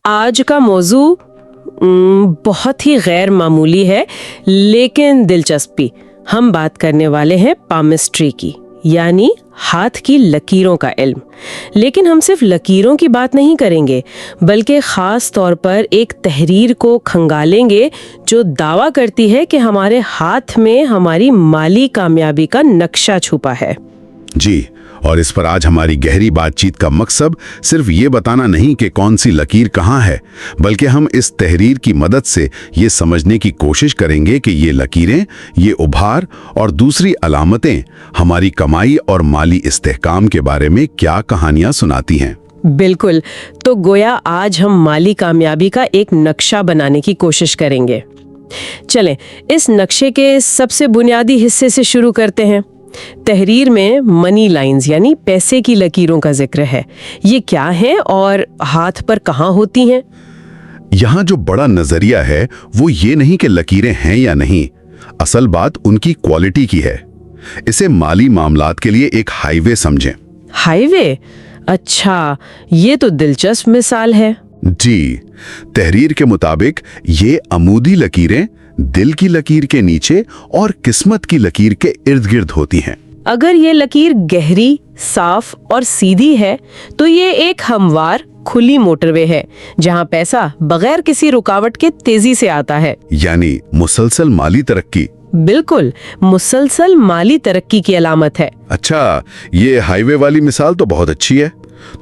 आज का मौजू बहुत ही गैर मामूली है लेकिन दिलचस्पी। हम बात करने वाले हैं पामिस्ट्री की, यानी हाथ की लकीरों का इल्म। लेकिन हम सिर्फ लकीरों की बात नहीं करेंगे, बल्कि ख़ास तौर पर एक तहरीर को खंगालेंगे जो दावा करती है कि हमारे हाथ में हमारी माली कामयाबी का नक्शा छुपा है। जी, और इस पर आज हमारी गहरी बातचीत का मकसद सिर्फ ये बताना नहीं कि कौन सी लकीर कहाँ है, बल्कि हम इस तहरीर की मदद से ये समझने की कोशिश करेंगे कि ये लकीरें, ये उभार और दूसरी अलामतें हमारी कमाई और माली इस्तेहकाम के बारे में क्या कहानियां सुनाती हैं। बिल्कुल, तो गोया आज हम माली कामयाबी का एक नक्शा बनाने की कोशिश करेंगे। चलें, इस नक्शे के सबसे बुनियादी हिस्से से शुरू करते हैं। तहरीर में मनी लाइंस यानी पैसे की लकीरों का जिक्र है। ये क्या है और हाथ पर कहाँ होती हैं? यहाँ जो बड़ा नजरिया है वो ये नहीं कि लकीरें हैं या नहीं, असल बात उनकी क्वालिटी की है। इसे माली मामलात के लिए एक हाईवे समझें। हाईवे? अच्छा, ये तो दिलचस्प मिसाल है। जी, तहरीर के मुताबिक ये अमूदी लकीरें दिल की लकीर के नीचे और किस्मत की लकीर के इर्द गिर्द होती हैं। अगर ये लकीर गहरी, साफ और सीधी है तो ये एक हमवार खुली मोटरवे है जहां पैसा बगैर किसी रुकावट के तेजी से आता है, यानी मुसलसल माली तरक्की। बिल्कुल, मुसलसल माली तरक्की की अलामत है। अच्छा, ये हाईवे वाली मिसाल तो बहुत अच्छी है।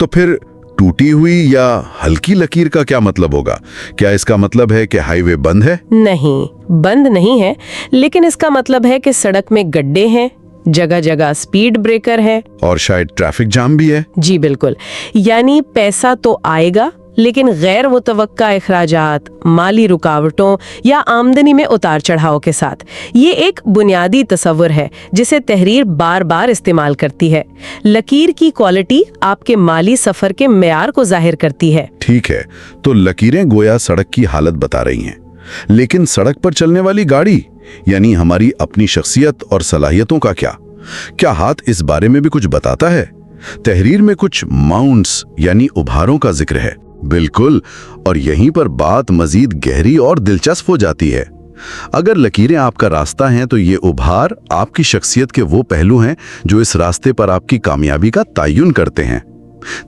तो फिर टूटी हुई या हल्की लकीर का क्या मतलब होगा? क्या इसका मतलब है कि हाईवे बंद है? नहीं, बंद नहीं है, लेकिन इसका मतलब है कि सड़क में गड्ढे हैं, जगह जगह स्पीड ब्रेकर है और शायद ट्रैफिक जाम भी है। जी बिल्कुल, यानी पैसा तो आएगा लेकिन गैर मुतवक्का इखराजात, माली रुकावटों या आमदनी में उतार चढ़ाव के साथ। ये एक बुनियादी तस्वुर है जिसे तहरीर बार बार इस्तेमाल करती है। लकीर की क्वालिटी आपके माली सफर के मेयार को जाहिर करती है। ठीक है, तो लकीरें गोया सड़क की हालत बता रही हैं, लेकिन सड़क पर चलने वाली गाड़ी यानी हमारी अपनी शख्सियत और सलाहियतों का क्या हाथ इस बारे में भी कुछ बताता है? तहरीर में कुछ माउंट्स यानी उभारों का जिक्र है। बिल्कुल, और यहीं पर बात मजीद गहरी और दिलचस्प हो जाती है। अगर लकीरें आपका रास्ता हैं तो ये उभार आपकी शख्सियत के वो पहलू हैं जो इस रास्ते पर आपकी कामयाबी का तयन करते हैं।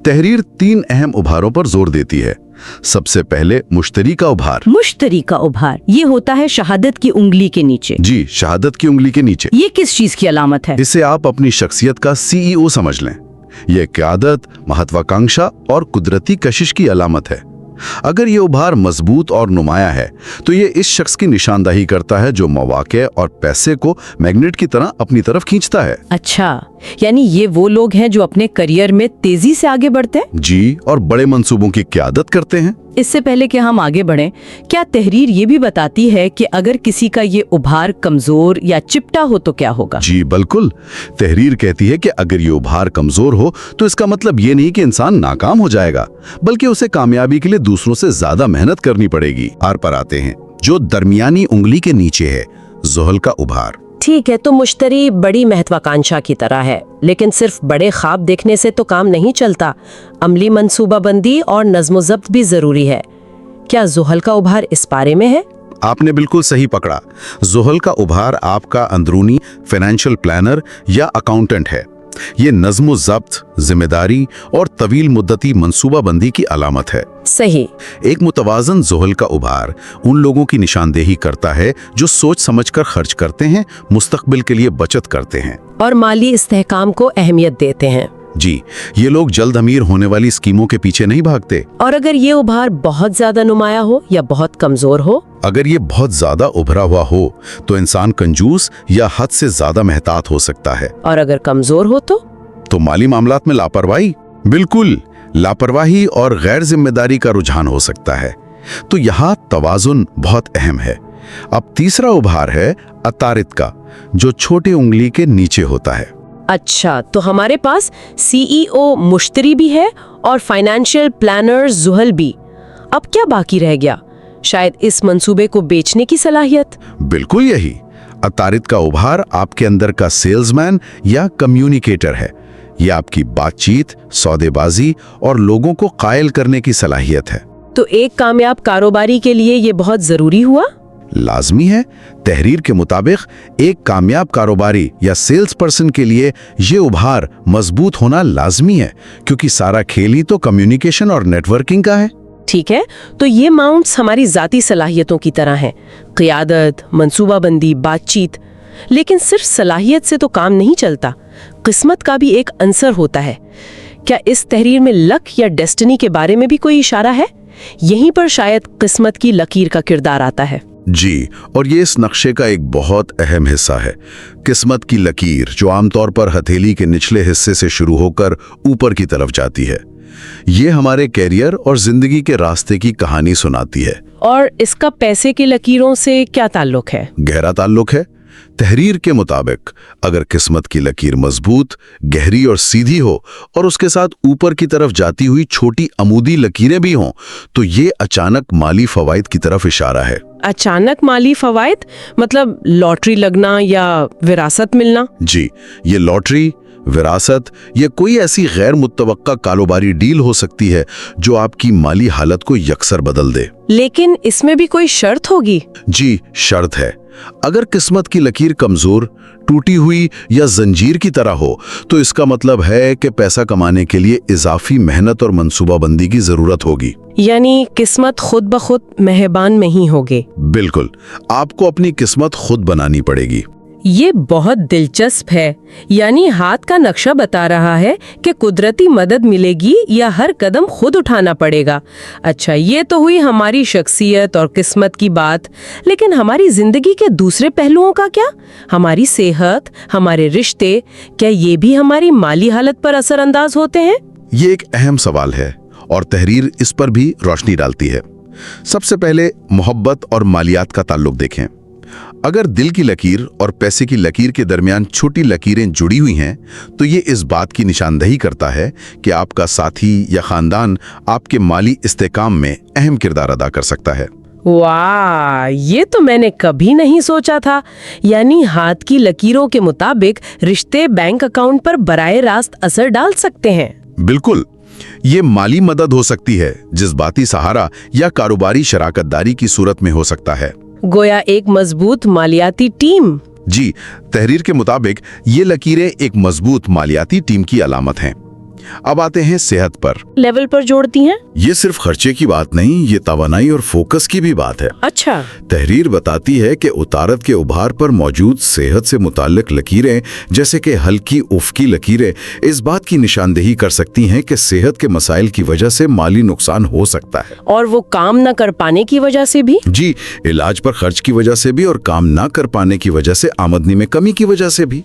तहरीर 3 अहम उभारों पर जोर देती है। सबसे पहले मुश्तरी का उभार। मुश्तरी का उभार ये होता है शहादत की उंगली के नीचे। जी, शहादत की उंगली के नीचे। ये किस चीज की अलामत है? इसे आप अपनी शख्सियत का CEO समझ लें। ये क़यादत, महत्वाकांक्षा और कुदरती कशिश की अलामत है। अगर ये उभार मजबूत और नुमाया है तो ये इस शख्स की निशानदही करता है जो मौके और पैसे को मैग्नेट की तरह अपनी तरफ खींचता है। अच्छा, यानी ये वो लोग हैं जो अपने करियर में तेजी से आगे बढ़ते हैं? जी, और बड़े मंसूबों की क़यादत करते हैं। इससे पहले कि हम आगे बढ़ें, क्या तहरीर ये भी बताती है कि अगर किसी का ये उभार कमजोर या चिपटा हो तो क्या होगा? जी बिल्कुल, तहरीर कहती है कि अगर ये उभार कमजोर हो तो इसका मतलब ये नहीं कि इंसान नाकाम हो जाएगा, बल्कि उसे कामयाबी के लिए दूसरों से ज्यादा मेहनत करनी पड़ेगी। आर पर आते हैं जो दरमियानी उंगली के नीचे है, ज़ुहल का उभार। ठीक है, तो मुश्तरी बड़ी महत्वाकांक्षा की तरह है, लेकिन सिर्फ बड़े ख्वाब देखने से तो काम नहीं चलता। अमली मंसूबाबंदी और नज़्म ज़ब्त भी जरूरी है। क्या ज़ुहल का उभार इस पारे में है? आपने बिल्कुल सही पकड़ा। ज़ुहल का उभार आपका अंदरूनी फाइनेंशियल प्लानर या अकाउंटेंट है। ये नज़्म ज़ब्त, जिम्मेदारी और तवील मुद्दती मंसूबाबंदी की अलामत है। सही। एक मुतवाज़न ज़ुहल का उभार उन लोगों की निशानदेही करता है जो सोच समझकर खर्च करते हैं, मुस्तकबिल के लिए बचत करते हैं और माली इस्तेहकाम को अहमियत देते हैं। जी, ये लोग जल्द अमीर होने वाली स्कीमों के पीछे नहीं भागते। और अगर ये उभार बहुत ज्यादा नुमाया हो या बहुत कमजोर हो? अगर ये बहुत ज्यादा उभरा हुआ हो तो इंसान कंजूस या हद से ज्यादा मेहतात हो सकता है। और अगर कमजोर हो तो माली मामलात में लापरवाही, बिल्कुल लापरवाही और गैर जिम्मेदारी का रुझान हो सकता है। तो यहाँ तवाजुन बहुत अहम है। अब तीसरा उभार है अतारित का, जो छोटे उंगली के नीचे होता है। अच्छा, तो हमारे पास CEO मुश्तरी भी है और फाइनेंशियल प्लानर ज़ुहल भी। अब क्या बाकी रह गया? शायद इस मंसूबे को बेचने की सलाहियत। बिल्कुल यही। अतारित का उभार आपके अंदर का सेल्समैन या कम्युनिकेटर है। ये आपकी बातचीत, सौदेबाजी और लोगों को कायल करने की सलाहियत है। तो एक कामयाब कारोबारी के लिए ये बहुत जरूरी हुआ? लाजमी है। तहरीर के मुताबिक एक कामयाब कारोबारी या सेल्स पर्सन के लिए ये उभार मजबूत होना लाजमी है, क्योंकि सारा खेल ही तो कम्युनिकेशन और नेटवर्किंग का है। ठीक है, तो ये माउंट्स हमारी जाती सलाहियतों की तरह हैं, क़ियादत, मंसूबाबंदी, बातचीत। लेकिन सिर्फ सलाहियत से तो काम नहीं चलता, किस्मत का भी एक अंसर होता है। क्या इस तहरीर में लक या डेस्टिनी के बारे में भी कोई इशारा है? यहीं पर शायद किस्मत की लकीर का किरदार आता है। जी, और ये इस नक्शे का एक बहुत अहम हिस्सा है। किस्मत की लकीर, जो आमतौर पर हथेली के निचले हिस्से से शुरू होकर ऊपर की तरफ जाती है, ये हमारे कैरियर और जिंदगी के रास्ते की कहानी सुनाती है। और इसका पैसे की लकीरों से क्या ताल्लुक है? गहरा ताल्लुक है। तहरीर के मुताबिक अगर किस्मत की लकीर मजबूत, गहरी और सीधी हो और उसके साथ ऊपर की तरफ जाती हुई छोटी अमूदी लकीरें भी हों, तो ये अचानक माली फवाइद की तरफ इशारा है। अचानक माली फवाइद मतलब लॉटरी लगना या विरासत मिलना? जी, ये लॉटरी, विरासत या कोई ऐसी गैर मुतवक्का कारोबारी डील हो सकती है जो आपकी माली हालत को यकसर बदल दे। लेकिन इसमें भी कोई शर्त होगी? जी, शर्त है। अगर किस्मत की लकीर कमजोर, टूटी हुई या जंजीर की तरह हो, तो इसका मतलब है कि पैसा कमाने के लिए इजाफी मेहनत और मंसूबाबंदी की जरूरत होगी। यानी किस्मत खुद ब खुद मेहरबान नहीं होगी। बिल्कुल, आपको अपनी किस्मत खुद बनानी पड़ेगी। ये बहुत दिलचस्प है। यानी हाथ का नक्शा बता रहा है कि कुदरती मदद मिलेगी या हर कदम खुद उठाना पड़ेगा। अच्छा, ये तो हुई हमारी शख्सियत और किस्मत की बात, लेकिन हमारी जिंदगी के दूसरे पहलुओं का क्या? हमारी सेहत, हमारे रिश्ते, क्या ये भी हमारी माली हालत पर असरअंदाज होते हैं? ये एक अहम सवाल है और तहरीर इस पर भी रोशनी डालती है। सबसे पहले मोहब्बत और मालियात का ताल्लुक देखें। अगर दिल की लकीर और पैसे की लकीर के दरमियान छोटी लकीरें जुड़ी हुई हैं, तो ये इस बात की निशानदही करता है कि आपका साथी या खानदान आपके माली इस्तेकाम में अहम किरदार अदा कर सकता है। वाह, ये तो मैंने कभी नहीं सोचा था। यानी हाथ की लकीरों के मुताबिक रिश्ते बैंक अकाउंट पर बराह रास्त असर डाल सकते हैं। बिल्कुल, ये माली मदद हो सकती है, जज्बाती सहारा या कारोबारी शराकतदारी की सूरत में हो सकता है। गोया एक मजबूत मालियाती टीम। जी, तहरीर के मुताबिक ये लकीरें एक मजबूत मालियाती टीम की अलामत हैं। अब आते हैं सेहत पर। लेवल पर जोड़ती हैं? ये सिर्फ खर्चे की बात नहीं, ये तवानाई और फोकस की भी बात है। अच्छा। तहरीर बताती है कि उतारत के उभार पर मौजूद सेहत से मुताल्लिक लकीरें, जैसे कि हल्की उफ़की लकीरें, इस बात की निशानदेही कर सकती हैं कि सेहत के मसाइल की वजह से माली नुकसान हो सकता है। और वो काम न कर पाने की वजह से भी? जी, इलाज पर खर्च की वजह से भी और काम ना कर पाने की वजह से आमदनी में कमी की वजह से भी।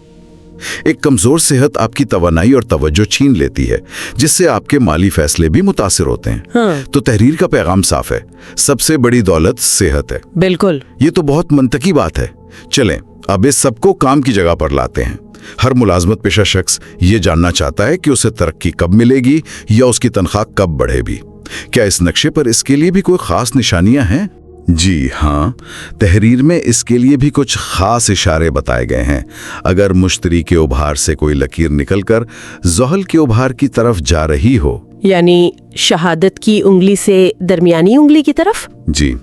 एक कमजोर सेहत आपकी तवानाई और तवज्जो छीन लेती है, जिससे आपके माली फैसले भी मुतासिर होते हैं। हाँ। तो तहरीर का पैगाम साफ है, सबसे बड़ी दौलत सेहत है। बिल्कुल। ये तो बहुत मंतकी बात है। चलें, अब इस सबको काम की जगह पर लाते हैं। हर मुलाजमत पेशा शख्स ये जानना चाहता है कि उसे तरक्की कब मिलेगी या उसकी तनख्वाह कब बढ़े भी। क्या इस नक्शे पर इसके लिए भी कोई खास निशानियां हैं? जी हाँ, तहरीर में इसके लिए भी कुछ खास इशारे बताए गए हैं। अगर मुश्तरी के उभार से कोई लकीर निकलकर ज़ोहल के उभार की तरफ जा रही हो, यानी शहादत की उंगली से दरमियानी उंगली की तरफ, जी,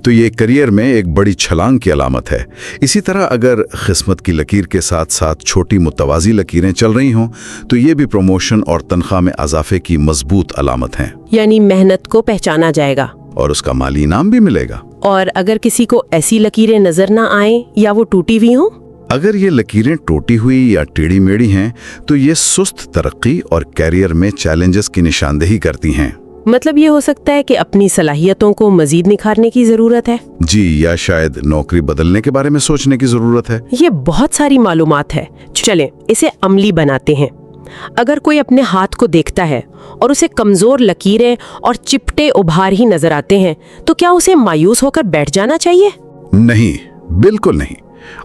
तो ये करियर में एक बड़ी छलांग की अलामत है। इसी तरह अगर किस्मत की लकीर के साथ साथ छोटी मुतवाजी लकीरें चल रही हों, तो ये भी प्रमोशन और तनख्वाह में इजाफे की मजबूत अलामत हैं। यानी मेहनत को पहचाना जाएगा और उसका माली इनाम भी मिलेगा। और अगर किसी को ऐसी लकीरें नजर ना आए या वो टूटी हुई हों? अगर ये लकीरें टूटी हुई या टेढ़ी मेढ़ी हैं, तो ये सुस्त तरक्की और कैरियर में चैलेंजेस की निशानदेही करती हैं। मतलब ये हो सकता है कि अपनी सलाहियतों को मजीद निखारने की जरूरत है। जी, या शायद नौकरी बदलने के बारे में सोचने की जरूरत है। ये बहुत सारी मालूमात है। चलें, इसे अमली बनाते हैं। अगर कोई अपने हाथ को देखता है और उसे कमजोर लकीरें और चिपटे उभार ही नजर आते हैं, तो क्या उसे मायूस होकर बैठ जाना चाहिए? नहीं, बिल्कुल नहीं।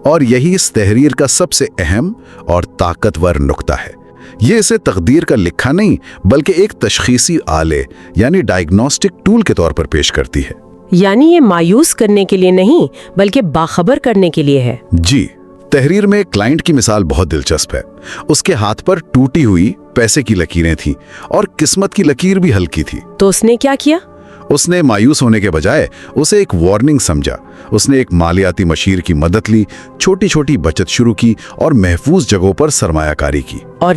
और यही इस तहरीर का सबसे अहम और ताकतवर नुक्ता है। ये इसे तकदीर का लिखा नहीं, बल्कि एक तशखीसी आले यानी डायग्नोस्टिक टूल के तौर पर पेश करती है। यानी ये मायूस करने के लिए नहीं, बल्कि बाखबर करने के लिए है। जी, तहरीर में क्लाइंट की मिसाल बहुत दिलचस्प है। उसके हाथ पर टूटी हुई पैसे की लकीरें थीं और किस्मत की लकीर भी हल्की थी। तो उसने क्या किया? उसने मायूस होने के बजाय उसे एक वार्निंग समझा। उसने एक मालियाती मशीर की मदद ली, छोटी छोटी बचत शुरू की और महफूज जगहों पर सरमायाकारी की। और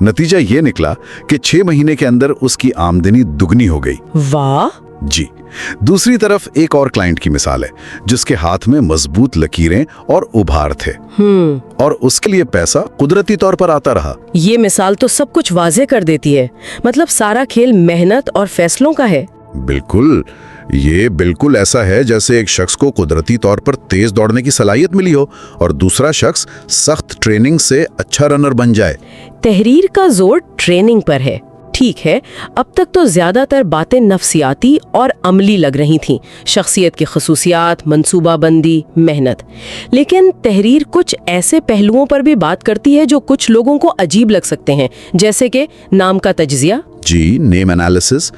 नतीजा ये निकला कि 6 महीने के अंदर उसकी आमदनी दुगनी हो गई। वाह! जी। दूसरी तरफ एक और क्लाइंट की मिसाल है जिसके हाथ में मजबूत लकीरें और उभार थे और उसके लिए पैसा कुदरती तौर पर आता रहा। ये मिसाल तो सब कुछ वाज़ेह कर देती है। मतलब सारा खेल मेहनत और फैसलों का है। बिल्कुल, ये बिल्कुल ऐसा है जैसे एक शख्स को कुदरती तौर पर तेज दौड़ने की सलाहियत मिली हो और दूसरा शख्स सख्त ट्रेनिंग से अच्छा रनर बन जाए। तहरीर का जोर ट्रेनिंग पर है। ठीक है, अब तक तो ज्यादातर बातें नफ्सियाती और अमली लग रही थीं, शख्सियत की खसूसियात, मंसूबाबंदी, मेहनत। लेकिन तहरीर कुछ ऐसे पहलुओं पर भी बात करती है जो कुछ लोगों को अजीब लग सकते हैं, जैसे कि नाम का तज्जिया। जी, नेम एनालिसिस।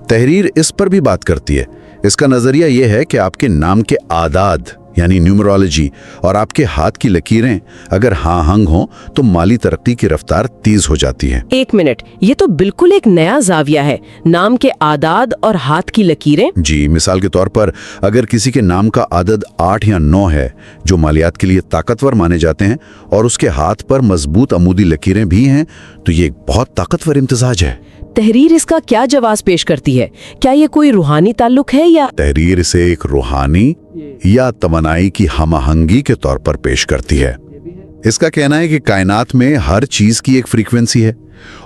तहरीर इस पर भी बात करती है। इसका नजरिया यह है कि आपके नाम के आदाद यानी न्यूमरोलॉजी और आपके हाथ की लकीरें अगर हाँ-हंग हों तो माली तरक्की की रफ्तार तेज हो जाती है। 1 मिनट, ये तो बिल्कुल एक नया जाविया है, नाम के आदाद और हाथ की लकीरें। जी, मिसाल के तौर पर अगर किसी के नाम का आदद 8 या 9 है जो मालियात के लिए ताकतवर माने जाते हैं और उसके हाथ पर मजबूत अमूदी लकीरें भी हैं तो ये एक बहुत ताकतवर इम्तिजाज है। तहरीर इसका क्या जवाब पेश करती है? क्या ये कोई रूहानी ताल्लुक है या? तहरीर इसे एक रूहानी या तमन्नाई की हमआहंगी के तौर पर पेश करती है। इसका कहना है कि कायनात में हर चीज की एक फ्रीक्वेंसी है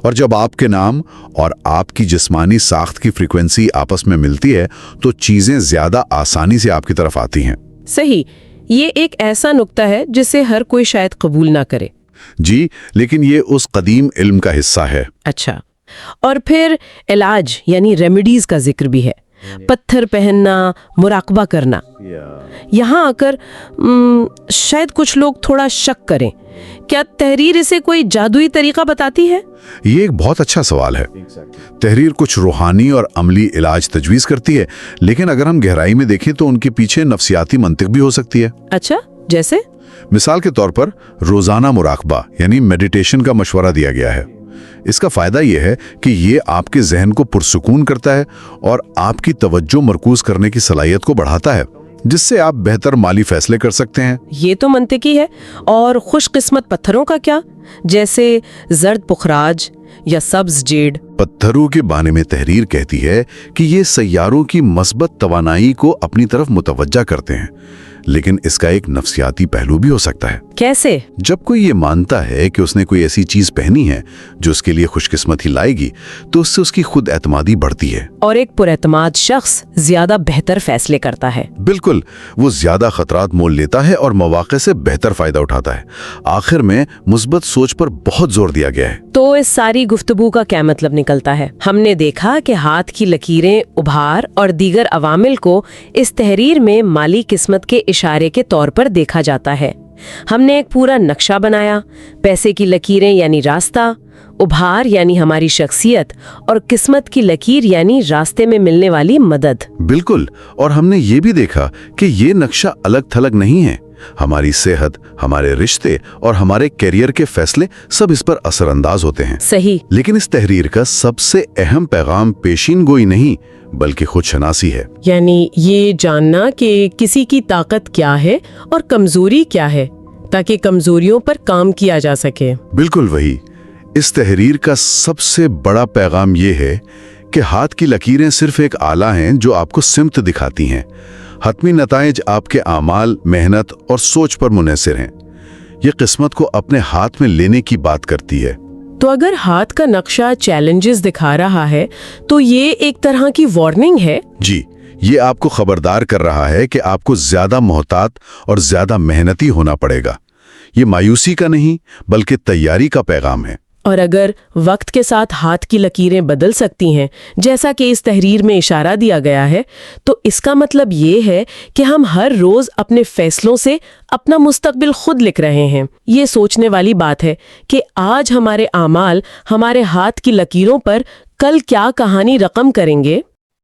और जब आपके नाम और आपकी जिस्मानी साख्त की फ्रीक्वेंसी आपस में मिलती है तो चीजें ज्यादा आसानी से आपकी तरफ आती हैं। सही, ये एक ऐसा नुक्ता है जिसे हर कोई शायद कबूल ना करे। जी, लेकिन ये उस कदीम इल्म का हिस्सा है। अच्छा, और फिर इलाज यानी रेमेडीज का जिक्र भी है। पत्थर पहनना, मुराकबा करना। यहाँ आकर शायद कुछ लोग थोड़ा शक करें, क्या तहरीर इसे कोई जादुई तरीका बताती है? ये एक बहुत अच्छा सवाल है। तहरीर कुछ रूहानी और अमली इलाज तजवीज़ करती है, लेकिन अगर हम गहराई में देखें तो उनके पीछे नफ्सियाती मंतिक भी हो सकती है। अच्छा, जैसे? मिसाल के तौर पर रोजाना मुराकबा यानी मेडिटेशन का मशवरा दिया गया है। इसका फायदा यह है कि ये आपके जहन को पुरसुकून करता है और आपकी तवज्जो मरकूज करने की सलाहियत को बढ़ाता है, जिससे आप बेहतर माली फैसले कर सकते हैं। ये तो मंतिकी है। और खुशकिस्मत पत्थरों का क्या, जैसे जर्द पुखराज या सब्ज जेड? पत्थरों के बारे में तहरीर कहती है कि ये सैयारों की मस्बत तवानाई को अपनी तरफ मुतवज्जा करते हैं, लेकिन इसका एक नफ्सियाती पहलू भी हो सकता है। कैसे? जब कोई ये मानता है कि उसने कोई ऐसी चीज पहनी है जो उसके लिए खुशकिस्मती लाएगी तो उससे उसकी खुद एतमादी बढ़ती है और एक पुरएतमाद शख्स ज्यादा बेहतर फैसले करता है। बिल्कुल, वो ज्यादा खतरात मोल लेता है और मौके से बेहतर फायदा उठाता है। आखिर में मुस्बत सोच पर बहुत जोर दिया गया है। तो इस सारी गुफ्तगू का क्या मतलब निकलता है? हमने देखा कि हाथ की लकीरें, उभार और दीगर अवामिल को इस तहरीर में माली किस्मत के इशारे के तौर पर देखा जाता है। हमने एक पूरा नक्शा बनाया, पैसे की लकीरें यानी रास्ता, उभार यानी हमारी शख्सियत और किस्मत की लकीर यानी रास्ते में मिलने वाली मदद। बिल्कुल, और हमने ये भी देखा कि ये नक्शा अलग थलग नहीं है। हमारी सेहत, हमारे रिश्ते और हमारे करियर के फैसले सब इस पर असरअंदाज होते हैं। सही। लेकिन इस तहरीर का सबसे अहम पैगाम पेशीन गोई नहीं बल्कि खुदशनासी है। यानी ये जानना कि किसी की ताकत क्या है और कमजोरी क्या है, ताकि कमजोरियों पर काम किया जा सके। बिल्कुल वही। इस तहरीर का सबसे बड़ा पैगाम ये है कि हाथ की लकीरें सिर्फ एक आला हैं जो आपको सिमत दिखाती हैं। हतमी नताइज आपके आमाल, मेहनत और सोच पर मुनहसिर हैं। ये किस्मत को अपने हाथ में लेने की बात करती है। तो अगर हाथ का नक्शा चैलेंजेस दिखा रहा है तो ये एक तरह की वार्निंग है। जी, ये आपको खबरदार कर रहा है कि आपको ज्यादा मोहतात और ज्यादा मेहनती होना पड़ेगा। ये मायूसी का नहीं बल्कि तैयारी का पैगाम है। और अगर वक्त के साथ हाथ की लकीरें बदल सकती हैं, जैसा कि इस तहरीर में इशारा दिया गया है, तो इसका मतलब ये है कि हम हर रोज अपने फैसलों से अपना मुस्तकबिल खुद लिख रहे हैं। ये सोचने वाली बात है कि आज हमारे आमाल हमारे हाथ की लकीरों पर कल क्या कहानी रकम करेंगे।